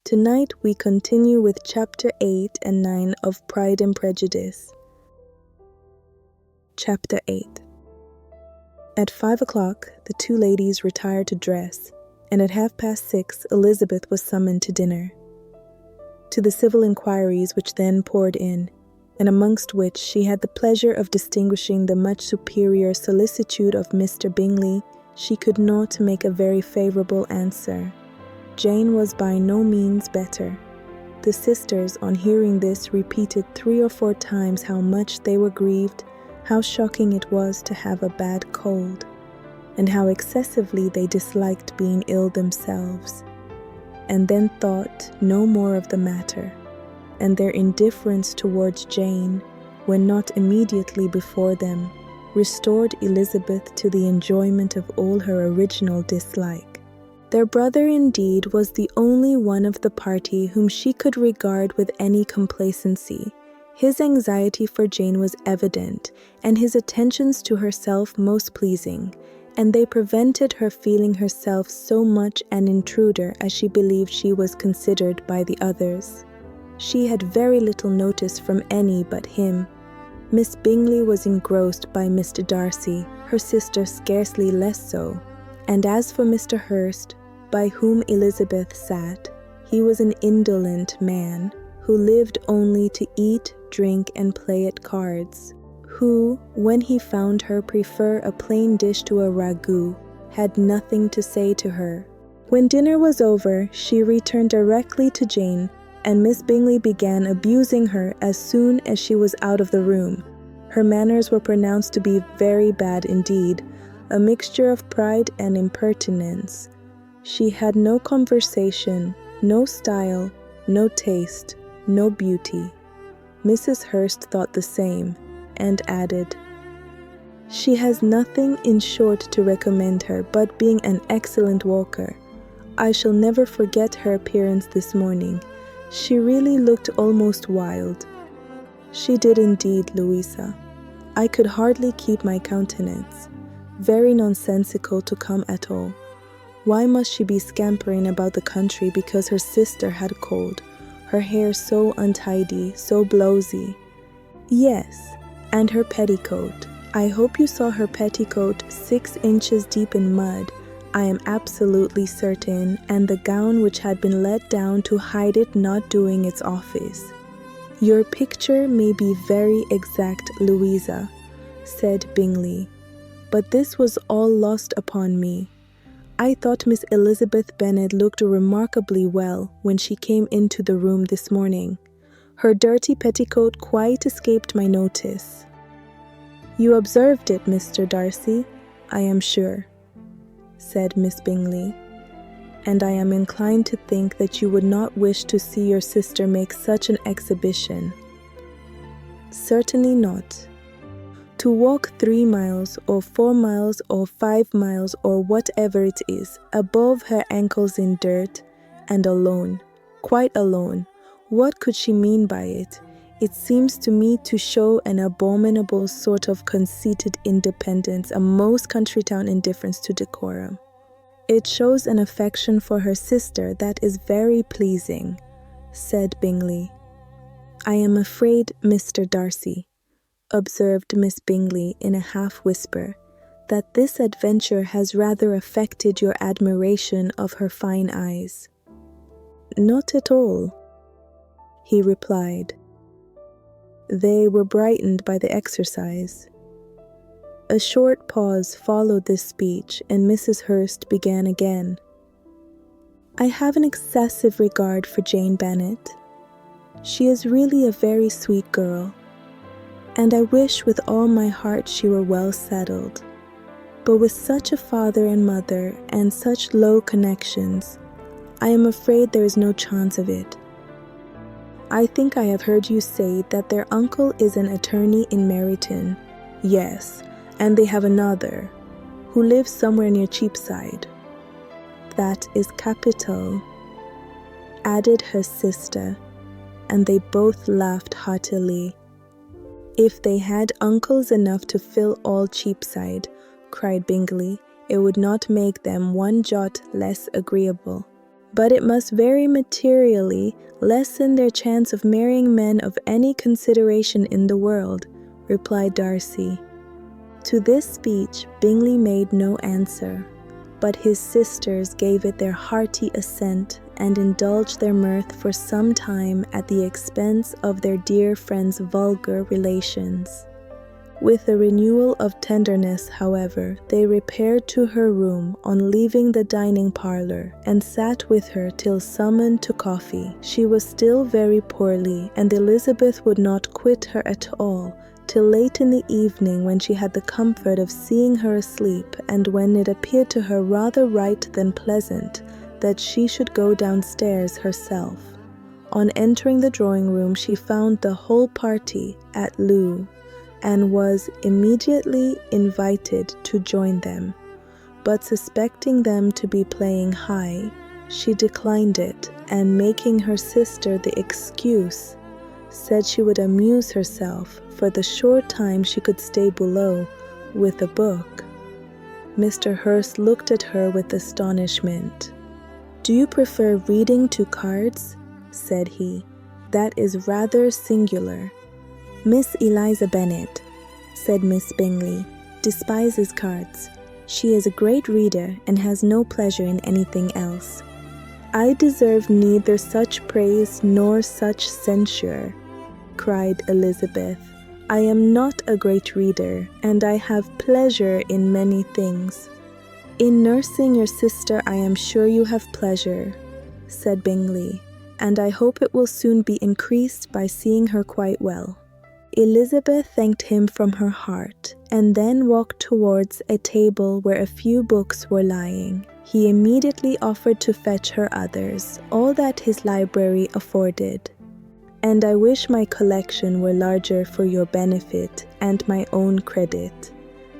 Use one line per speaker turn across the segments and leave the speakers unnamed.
Tonight we continue with Chapter 8 and 9 of Pride and Prejudice. Chapter 8. At 5 o'clock, the two ladies retired to dress, and at 6:30 Elizabeth was summoned to dinner. To the civil inquiries which then poured in, and amongst which she had the pleasure of distinguishing the much superior solicitude of Mr. Bingley, she could not make a very favourable answer. Jane was by no means better. The sisters, on hearing this, repeated 3 or 4 times how much they were grieved, how shocking it was to have a bad cold, and how excessively they disliked being ill themselves, and then thought no more of the matter, and their indifference towards Jane, when not immediately before them, restored Elizabeth to the enjoyment of all her original dislike. Their brother, indeed, was the only one of the party whom she could regard with any complacency. His anxiety for Jane was evident, and his attentions to herself most pleasing, and they prevented her feeling herself so much an intruder as she believed she was considered by the others. She had very little notice from any but him. Miss Bingley was engrossed by Mr. Darcy, her sister scarcely less so, and as for Mr. Hurst, by whom Elizabeth sat, he was an indolent man, who lived only to eat, drink, and play at cards, who, when he found her prefer a plain dish to a ragout, had nothing to say to her. When dinner was over, she returned directly to Jane, and Miss Bingley began abusing her as soon as she was out of the room. Her manners were pronounced to be very bad indeed, a mixture of pride and impertinence. She had no conversation, no style, no taste, no beauty. Mrs. Hurst thought the same, and added, "She has nothing in short to recommend her but being an excellent walker. I shall never forget her appearance this morning. She really looked almost wild." "She did indeed, Louisa. I could hardly keep my countenance. Very nonsensical to come at all. Why must she be scampering about the country because her sister had a cold? Her hair so untidy, so blowsy." "Yes, and her petticoat. I hope you saw her petticoat 6 inches deep in mud, I am absolutely certain, and the gown which had been let down to hide it not doing its office." "Your picture may be very exact, Louisa," said Bingley, "but this was all lost upon me. I thought Miss Elizabeth Bennet looked remarkably well when she came into the room this morning. Her dirty petticoat quite escaped my notice." "You observed it, Mr. Darcy, I am sure," said Miss Bingley, "and I am inclined to think that you would not wish to see your sister make such an exhibition." "Certainly not. To walk 3 miles, or 4 miles, or 5 miles, or whatever it is, above her ankles in dirt, and alone, quite alone, what could she mean by it? It seems to me to show an abominable sort of conceited independence, a most country town indifference to decorum." "It shows an affection for her sister that is very pleasing," said Bingley. "I am afraid, Mr. Darcy," observed Miss Bingley in a half-whisper, "that this adventure has rather affected your admiration of her fine eyes." "Not at all," he replied. "They were brightened by the exercise." A short pause followed this speech, and Mrs. Hurst began again. "I have an excessive regard for Jane Bennet. She is really a very sweet girl, and I wish with all my heart she were well settled. But with such a father and mother, and such low connections, I am afraid there is no chance of it. I think I have heard you say that their uncle is an attorney in Meryton." "Yes, and they have another, who lives somewhere near Cheapside." "That is capital," added her sister, and they both laughed heartily. "If they had uncles enough to fill all Cheapside," cried Bingley, "it would not make them one jot less agreeable." but it must very materially lessen their chance of marrying men of any consideration in the world, replied Darcy. To this speech Bingley made no answer, but his sisters gave it their hearty assent and indulged their mirth for some time at the expense of their dear friend's vulgar relations. With a renewal of tenderness, however, they repaired to her room on leaving the dining parlour, and sat with her till summoned to coffee. She was still very poorly, and Elizabeth would not quit her at all till late in the evening, when she had the comfort of seeing her asleep, and when it appeared to her rather right than pleasant that she should go downstairs herself. On entering the drawing-room, she found the whole party at loo, and was immediately invited to join them, but suspecting them to be playing high, she declined it, and making her sister the excuse, said she would amuse herself for the short time she could stay below with a book. Mr. Hurst looked at her with astonishment. "Do you prefer reading to cards?" said he. "That is rather singular." "Miss Eliza Bennet," said Miss Bingley, "despises cards. She is a great reader and has no pleasure in anything else." "I deserve neither such praise nor such censure," cried Elizabeth. "I am not a great reader, and I have pleasure in many things." "In nursing your sister I am sure you have pleasure," said Bingley, "and I hope it will soon be increased by seeing her quite well." Elizabeth thanked him from her heart, and then walked towards a table where a few books were lying. He immediately offered to fetch her others, all that his library afforded. "And I wish my collection were larger for your benefit and my own credit.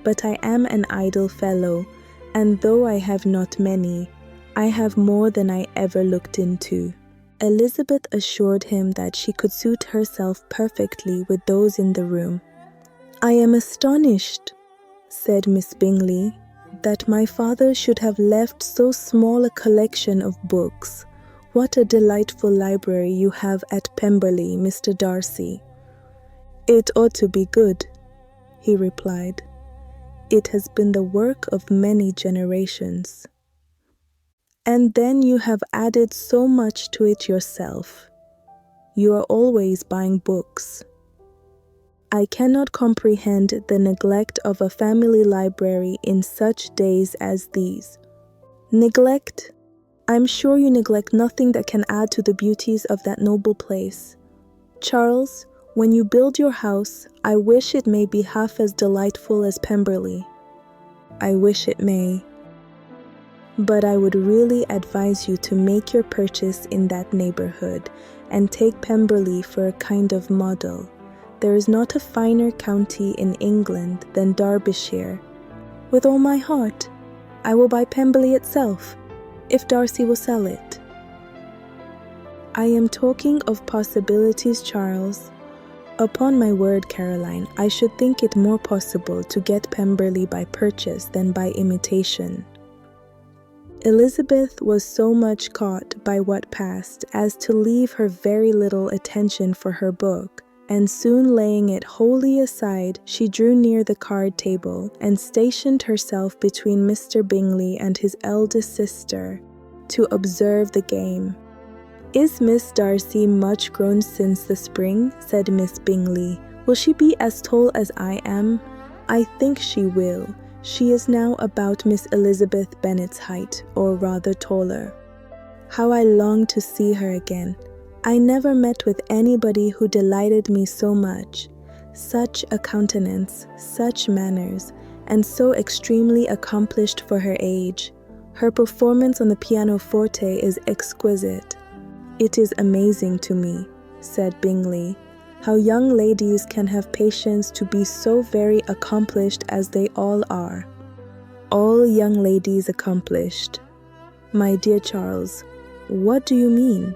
But I am an idle fellow, and though I have not many, I have more than I ever looked into." Elizabeth assured him that she could suit herself perfectly with those in the room. "I am astonished," said Miss Bingley, "that my father should have left so small a collection of books. What a delightful library you have at Pemberley, Mr. Darcy." "It ought to be good," he replied. "It has been the work of many generations." "And then you have added so much to it yourself. You are always buying books." "I cannot comprehend the neglect of a family library in such days as these." "Neglect? I am sure you neglect nothing that can add to the beauties of that noble place. Charles, when you build your house, I wish it may be half as delightful as Pemberley." "I wish it may. But I would really advise you to make your purchase in that neighborhood, and take Pemberley for a kind of model. There is not a finer county in England than Derbyshire." "With all my heart. I will buy Pemberley itself, if Darcy will sell it." "I am talking of possibilities, Charles. Upon my word, Caroline, I should think it more possible to get Pemberley by purchase than by imitation." Elizabeth was so much caught by what passed as to leave her very little attention for her book, and soon laying it wholly aside, she drew near the card table and stationed herself between Mr. Bingley and his eldest sister to observe the game. "Is Miss Darcy much grown since the spring?" said Miss Bingley. "Will she be as tall as I am?" "I think she will. She is now about Miss Elizabeth Bennet's height, or rather taller. How I long to see her again. I never met with anybody who delighted me so much. Such a countenance, such manners, and so extremely accomplished for her age. Her performance on the pianoforte is exquisite." "It is amazing to me," said Bingley, "how young ladies can have patience to be so very accomplished as they all are." "All young ladies accomplished? My dear Charles, what do you mean?"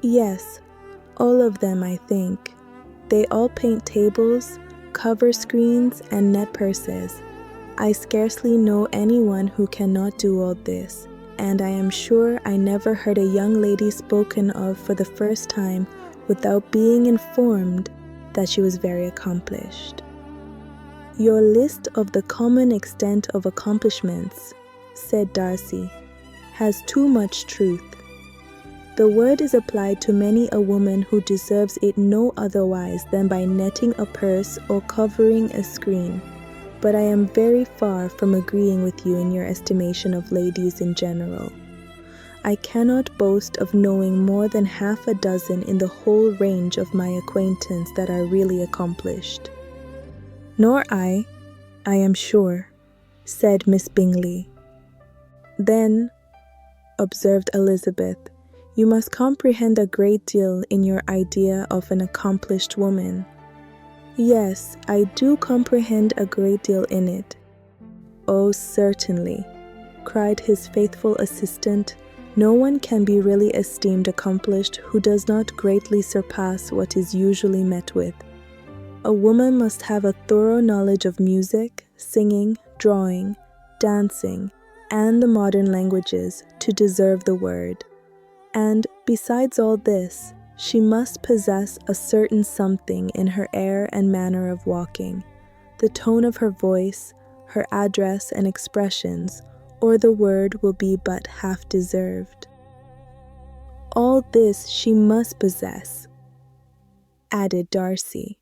"Yes, all of them, I think. They all paint tables, cover screens, and net purses. I scarcely know anyone who cannot do all this. and I am sure I never heard a young lady spoken of for the first time without being informed that she was very accomplished. Your list of the common extent of accomplishments, said Darcy, has too much truth. The word is applied to many a woman who deserves it no otherwise than by netting a purse or covering a screen, but I am very far from agreeing with you in your estimation of ladies in general. I cannot boast of knowing more than half a dozen in the whole range of my acquaintance that are really accomplished. Nor I am sure, said Miss Bingley. Then, observed Elizabeth, you must comprehend a great deal in your idea of an accomplished woman. Yes, I do comprehend a great deal in it. Oh, certainly, cried his faithful assistant. No one can be really esteemed accomplished who does not greatly surpass what is usually met with. A woman must have a thorough knowledge of music, singing, drawing, dancing, and the modern languages to deserve the word. And besides all this, she must possess a certain something in her air and manner of walking, the tone of her voice, her address and expressions, or the word will be but half deserved. All this she must possess, added Darcy,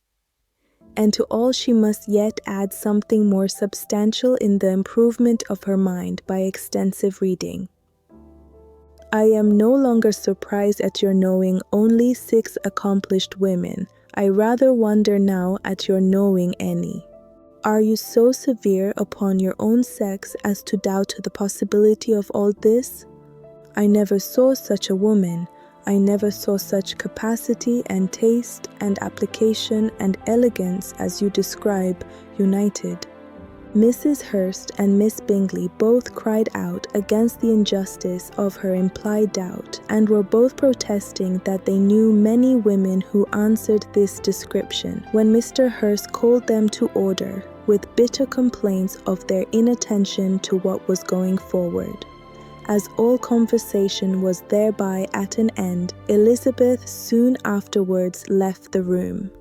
and to all she must yet add something more substantial in the improvement of her mind by extensive reading. I am no longer surprised at your knowing only 6 accomplished women. I rather wonder now at your knowing any. Are you so severe upon your own sex as to doubt the possibility of all this? I never saw such a woman. I never saw such capacity and taste and application and elegance as you describe united. Mrs. Hurst and Miss Bingley both cried out against the injustice of her implied doubt, and were both protesting that they knew many women who answered this description, when Mr. Hurst called them to order, with bitter complaints of their inattention to what was going forward. As all conversation was thereby at an end, Elizabeth soon afterwards left the room.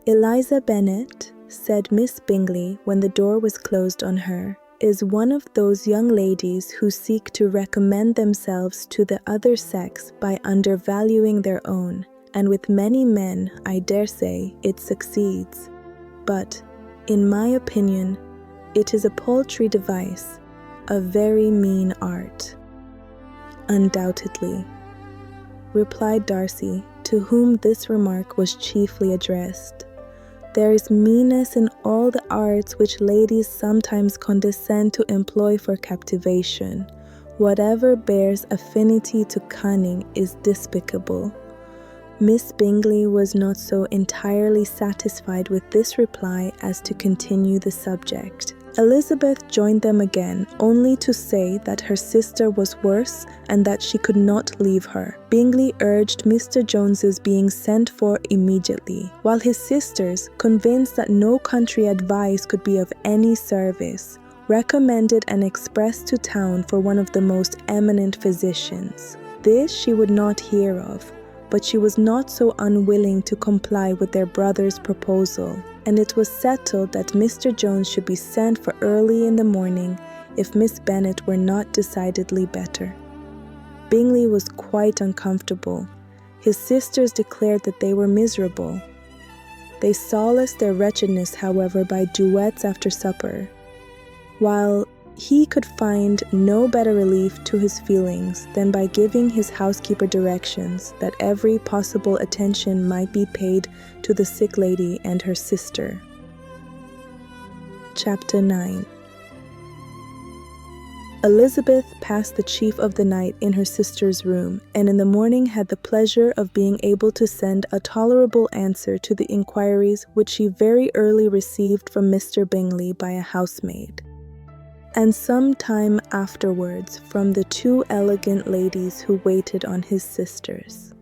Eliza Bennet, said Miss Bingley when the door was closed on her, is one of those young ladies who seek to recommend themselves to the other sex by undervaluing their own, and with many men, I dare say, it succeeds. But, in my opinion, it is a paltry device, a very mean art. Undoubtedly, replied Darcy, to whom this remark was chiefly addressed. There is meanness in all the arts which ladies sometimes condescend to employ for captivation. Whatever bears affinity to cunning is despicable. Miss Bingley was not so entirely satisfied with this reply as to continue the subject. Elizabeth joined them again, only to say that her sister was worse and that she could not leave her. Bingley urged Mr. Jones's being sent for immediately, while his sisters, convinced that no country advice could be of any service, recommended an express to town for one of the most eminent physicians. This she would not hear of, but she was not so unwilling to comply with their brother's proposal, and it was settled that Mr. Jones should be sent for early in the morning if Miss Bennet were not decidedly better. Bingley was quite uncomfortable. His sisters declared that they were miserable. They solaced their wretchedness, however, by duets after supper, while he could find no better relief to his feelings than by giving his housekeeper directions that every possible attention might be paid to the sick lady and her sister. Chapter 9. Elizabeth passed the chief of the night in her sister's room, and in the morning had the pleasure of being able to send a tolerable answer to the inquiries which she very early received from Mr. Bingley by a housemaid, and some time afterwards from the 2 elegant ladies who waited on his sisters.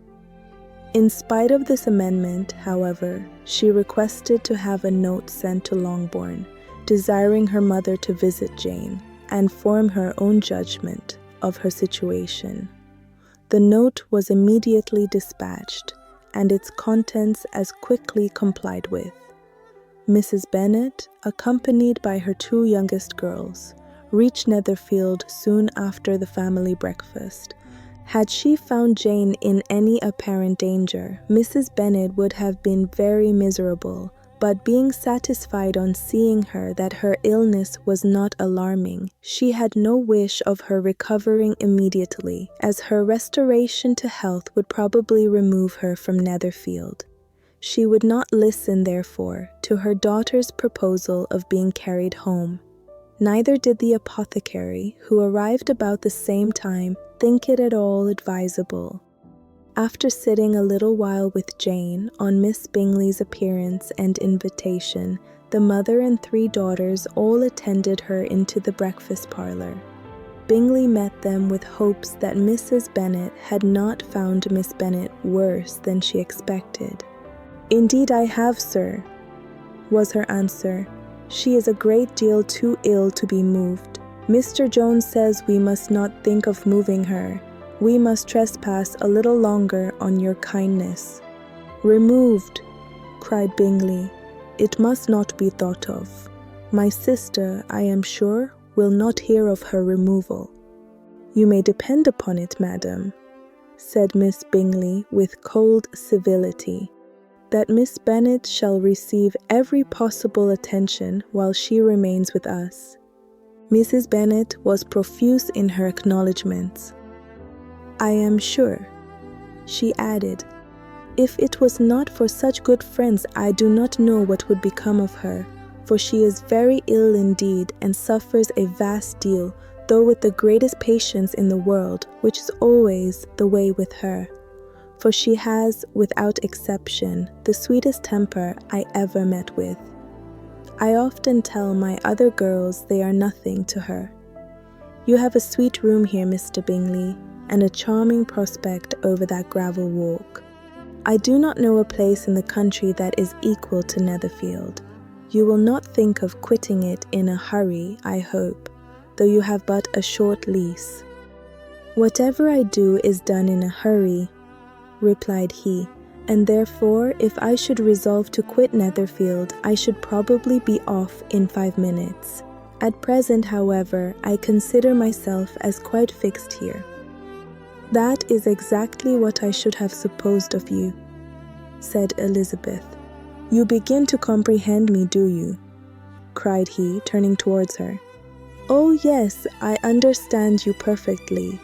In spite of this amendment, however, she requested to have a note sent to Longbourn, desiring her mother to visit Jane, and form her own judgment of her situation. The note was immediately dispatched, and its contents as quickly complied with. Mrs. Bennet, accompanied by her two youngest girls, reached Netherfield soon after the family breakfast. Had she found Jane in any apparent danger, Mrs. Bennet would have been very miserable, but being satisfied on seeing her that her illness was not alarming, she had no wish of her recovering immediately, as her restoration to health would probably remove her from Netherfield. She would not listen, therefore, to her daughter's proposal of being carried home. Neither did the apothecary, who arrived about the same time, think it at all advisable. After sitting a little while with Jane on Miss Bingley's appearance and invitation, the mother and three daughters all attended her into the breakfast parlour. Bingley met them with hopes that Mrs. Bennet had not found Miss Bennet worse than she expected. "Indeed I have, sir," was her answer. "She is a great deal too ill to be moved. Mr. Jones says we must not think of moving her. We must trespass a little longer on your kindness." "Removed," cried Bingley. "It must not be thought of. My sister, I am sure, will not hear of her removal." "You may depend upon it, madam," said Miss Bingley with cold civility, "that Miss Bennet shall receive every possible attention while she remains with us." Mrs. Bennet was profuse in her acknowledgments. "I am sure," she added, "if it was not for such good friends, I do not know what would become of her, for she is very ill indeed and suffers a vast deal, though with the greatest patience in the world, which is always the way with her. For she has, without exception, the sweetest temper I ever met with. I often tell my other girls they are nothing to her. You have a sweet room here, Mr. Bingley, and a charming prospect over that gravel walk. I do not know a place in the country that is equal to Netherfield. You will not think of quitting it in a hurry, I hope, though you have but a short lease." "Whatever I do is done in a hurry," replied he, "and therefore if I should resolve to quit Netherfield, I should probably be off in 5 minutes. At present, however, I consider myself as quite fixed here." "That is exactly what I should have supposed of you," said Elizabeth. "You begin to comprehend me, do you?" cried he, turning towards her. "Oh yes, I understand you perfectly.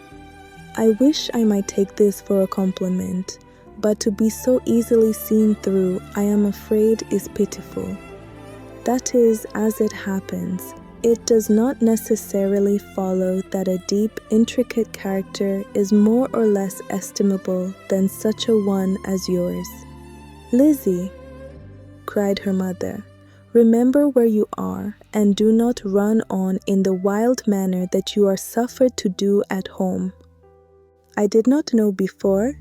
I wish I might take this for a compliment, but to be so easily seen through, I am afraid is pitiful. That is, as it happens, it does not necessarily follow that a deep, intricate character is more or less estimable than such a one as yours." "Lizzie," cried her mother, "remember where you are, and do not run on in the wild manner that you are suffered to do at home. I did not know before,"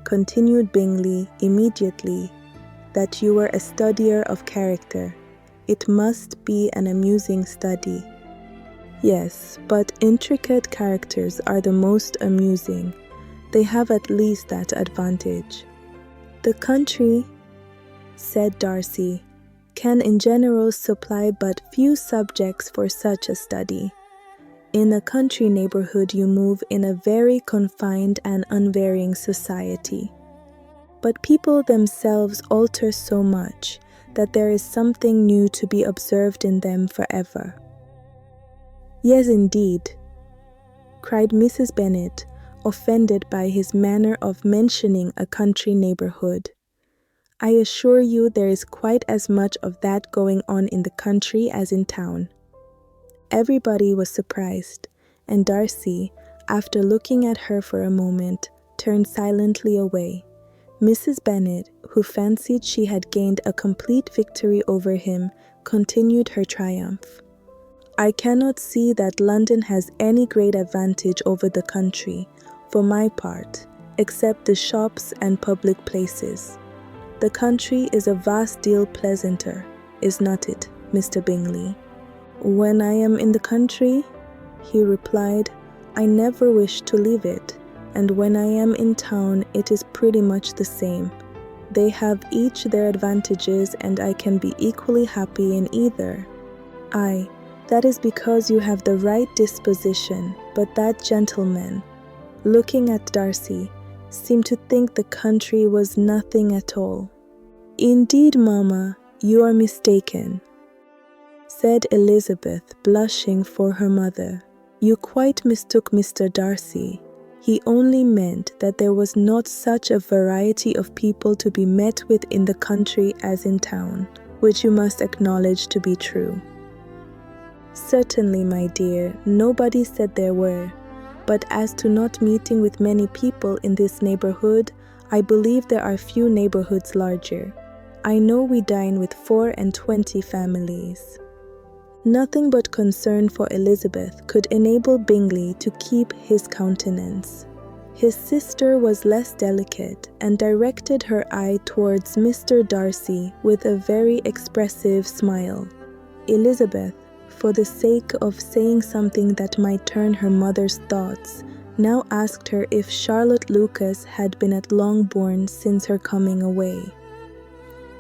continued Bingley immediately, "that you were a studier of character. It must be an amusing study." "Yes, but intricate characters are the most amusing. They have at least that advantage." "The country," said Darcy, "can in general supply but few subjects for such a study. In a country neighborhood you move in a very confined and unvarying society. But people themselves alter so much that there is something new to be observed in them forever." "Yes, indeed," cried Mrs. Bennet, offended by his manner of mentioning a country neighborhood. "I assure you there is quite as much of that going on in the country as in town." Everybody was surprised, and Darcy, after looking at her for a moment, turned silently away. Mrs. Bennet, who fancied she had gained a complete victory over him, continued her triumph. "I cannot see that London has any great advantage over the country, for my part, except the shops and public places. The country is a vast deal pleasanter, is not it, Mr. Bingley?" "When I am in the country," he replied, I never wish to leave it, and when I am in town it is pretty much the same. They have each their advantages, and I can be equally happy in either. Aye, that is because you have the right disposition, but that gentleman, looking at Darcy, seemed to think the country was nothing at all. Indeed, mamma, you are mistaken, said Elizabeth, blushing for her mother. You quite mistook Mr. Darcy. He only meant that there was not such a variety of people to be met with in the country as in town, which you must acknowledge to be true. Certainly, my dear, nobody said there were, but as to not meeting with many people in this neighborhood, I believe there are few neighborhoods larger. I know we dine with 24 families. Nothing but concern for Elizabeth could enable Bingley to keep his countenance. His sister was less delicate and directed her eye towards Mr. Darcy with a very expressive smile. Elizabeth, for the sake of saying something that might turn her mother's thoughts, now asked her if Charlotte Lucas had been at Longbourn since her coming away.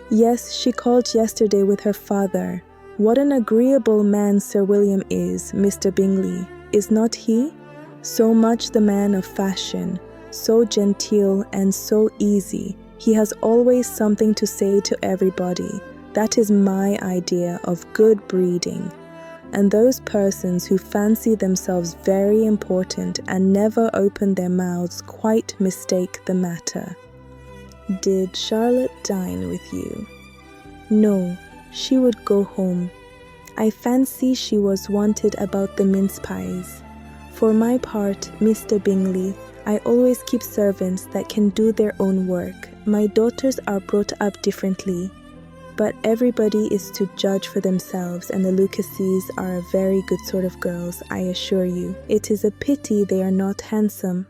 Yes, she called yesterday with her father. What an agreeable man Sir William is, Mr. Bingley, is not he? So much the man of fashion, so genteel and so easy. He has always something to say to everybody. That is my idea of good breeding. And those persons who fancy themselves very important and never open their mouths quite mistake the matter. Did Charlotte dine with you? No. She would go home. I fancy she was wanted about the mince pies. For my part, Mr. Bingley, I always keep servants that can do their own work. My daughters are brought up differently, but everybody is to judge for themselves, and the Lucases are a very good sort of girls, I assure you. It is a pity they are not handsome.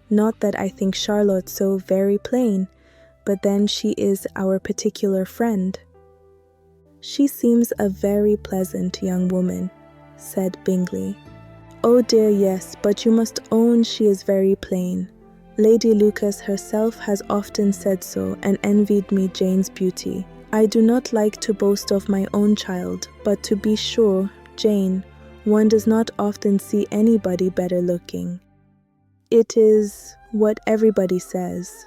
Not that I think Charlotte so very plain, but then she is our particular friend. She seems a very pleasant young woman, said Bingley. Oh dear, yes, but you must own she is very plain. Lady Lucas herself has often said so and envied me Jane's beauty. I do not like to boast of my own child, but to be sure, Jane, one does not often see anybody better looking. It is what everybody says.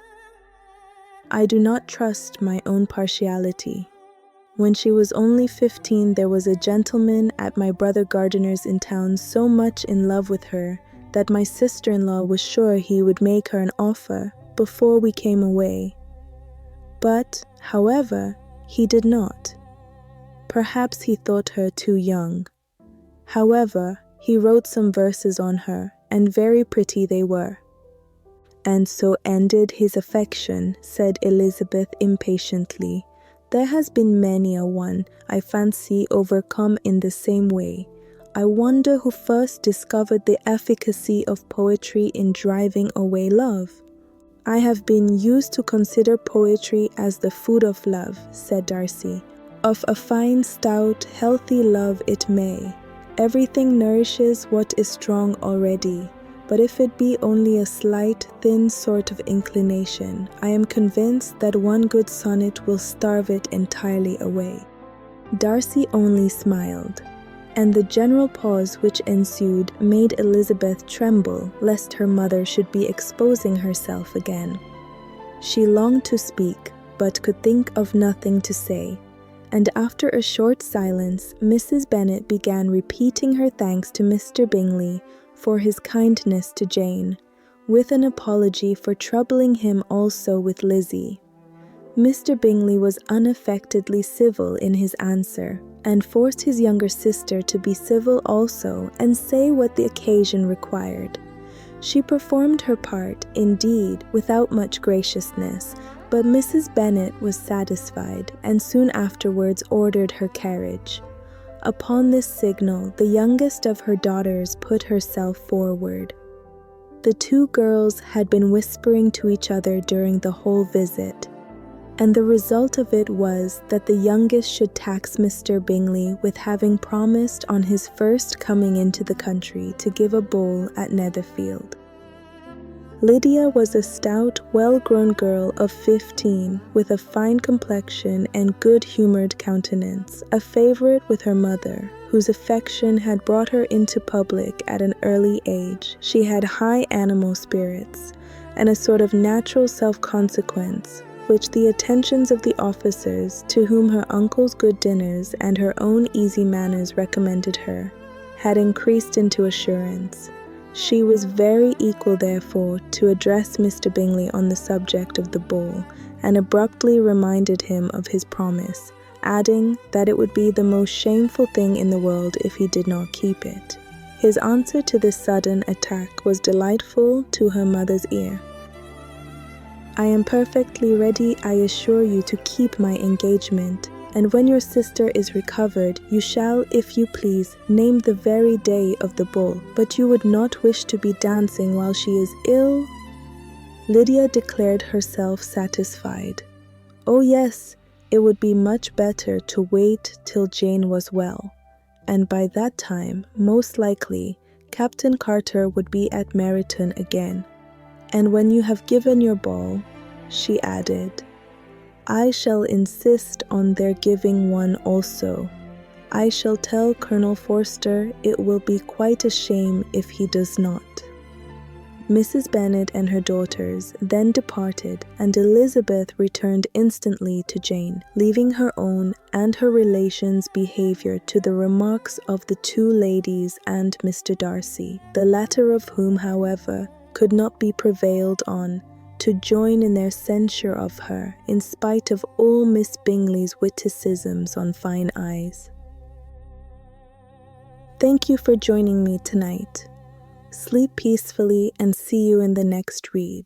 I do not trust my own partiality. When she was only 15, there was a gentleman at my brother Gardiner's in town so much in love with her that my sister-in-law was sure he would make her an offer before we came away. But, however, he did not. Perhaps he thought her too young. However, he wrote some verses on her, and very pretty they were. And so ended his affection, said Elizabeth impatiently. There has been many a one, I fancy, overcome in the same way. I wonder who first discovered the efficacy of poetry in driving away love. I have been used to consider poetry as the food of love, said Darcy. Of a fine, stout, healthy love it may. Everything nourishes what is strong already. But if it be only a slight, thin sort of inclination, I am convinced that one good sonnet will starve it entirely away. Darcy only smiled, and the general pause which ensued made Elizabeth tremble lest her mother should be exposing herself again. She longed to speak, but could think of nothing to say, and after a short silence, Mrs. Bennet began repeating her thanks to Mr. Bingley for his kindness to Jane, with an apology for troubling him also with Lizzie. Mr. Bingley was unaffectedly civil in his answer, and forced his younger sister to be civil also and say what the occasion required. She performed her part, indeed, without much graciousness, but Mrs. Bennet was satisfied, and soon afterwards ordered her carriage. Upon this signal, the youngest of her daughters put herself forward. The two girls had been whispering to each other during the whole visit. and the result of it was that the youngest should tax Mr. Bingley with having promised on his first coming into the country to give a ball at Netherfield. Lydia was a stout, well-grown girl of 15, with a fine complexion and good-humoured countenance, a favourite with her mother, whose affection had brought her into public at an early age. She had high animal spirits, and a sort of natural self-consequence, which the attentions of the officers, to whom her uncle's good dinners and her own easy manners recommended her, had increased into assurance. She was very equal, therefore, to address Mr. Bingley on the subject of the ball, and abruptly reminded him of his promise, adding that it would be the most shameful thing in the world if he did not keep it. His answer to this sudden attack was delightful to her mother's ear. "I am perfectly ready, I assure you, to keep my engagement, and when your sister is recovered, you shall, if you please, name the very day of the ball, but you would not wish to be dancing while she is ill?" Lydia declared herself satisfied. Oh yes, it would be much better to wait till Jane was well, and by that time, most likely, Captain Carter would be at Meryton again. "And when you have given your ball," she added, "I shall insist on their giving one also. I shall tell Colonel Forster it will be quite a shame if he does not." Mrs. Bennet and her daughters then departed, and Elizabeth returned instantly to Jane, leaving her own and her relations' behaviour to the remarks of the two ladies and Mr. Darcy, the latter of whom, however, could not be prevailed on to join in their censure of her, in spite of all Miss Bingley's witticisms on fine eyes. Thank you for joining me tonight. Sleep peacefully and see you in the next read.